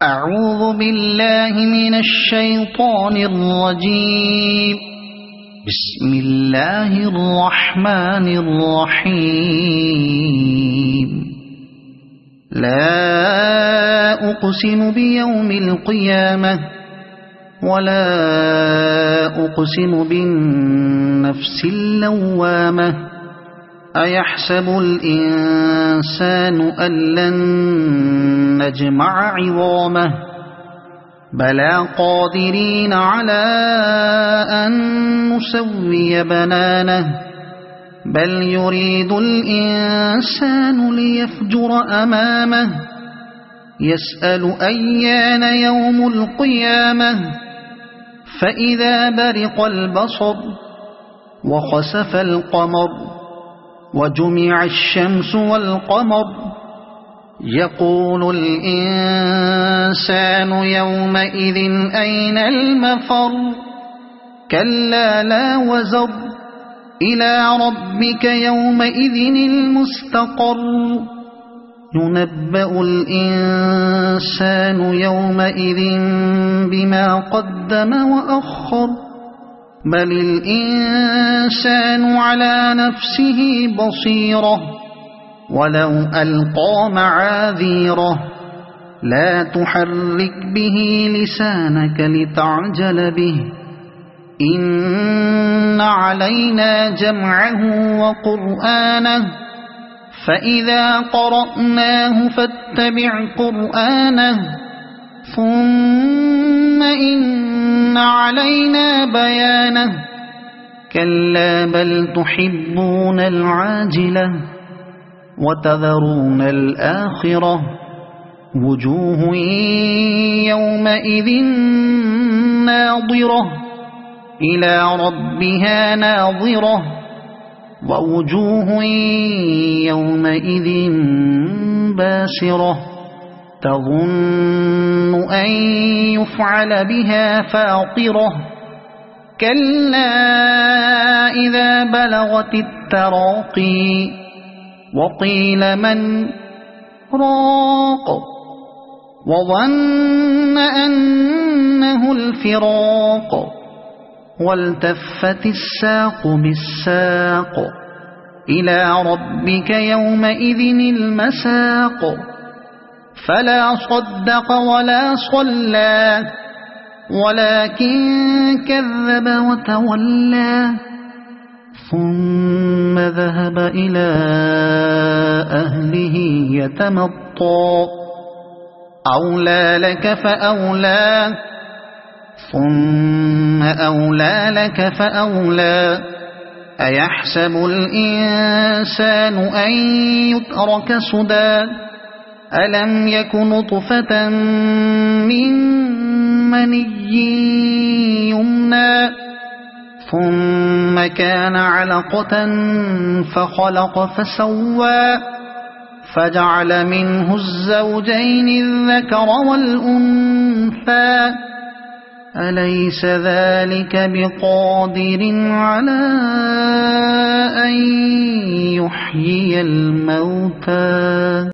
أعوذ بالله من الشيطان الرجيم. بسم الله الرحمن الرحيم. لا أقسم بيوم القيامة ولا أقسم بالنفس اللوامة. أيحسب الإنسان أن لن نجمع عظامه بلى قادرين على أن نسوي بنانه بل يريد الإنسان ليفجر أمامه يسأل أيان يوم القيامة فإذا برق البصر وخسف القمر وجمع الشمس والقمر يقول الإنسان يومئذ أين المفر كلا لا وزر إلى ربك يومئذ المستقر ينبأ الإنسان يومئذ بما قدم وأخر بل الإنسان على نفسه بصيرة ولو ألقى معاذيره لا تحرك به لسانك لتعجل به إن علينا جمعه وقرآنه فإذا قرأناه فاتبع قرآنه ثم إن علينا بيانه كلا بل تحبون العاجلة وتذرون الآخرة وجوه يومئذ ناظرة إلى ربها ناظرة ووجوه يومئذ باسرة تظن أن يفعل بها فاقرة كلا إذا بلغت التراقي وقيل من راق وظن أنه الفراق والتفت الساق بالساق إلى ربك يومئذ المساق فلا صدق ولا صلى ولكن كذب وتولى ثم ذهب إلى أهله يتمطى أولى لك فأولى ثم أولى لك فأولى أيحسب الإنسان أن يترك سدى ألم يك نطفة من مني يمنى ثم كان علقة فخلق فسوى فجعل منه الزوجين الذكر والأنثى أليس ذلك بقادر على أن يحيي الموتى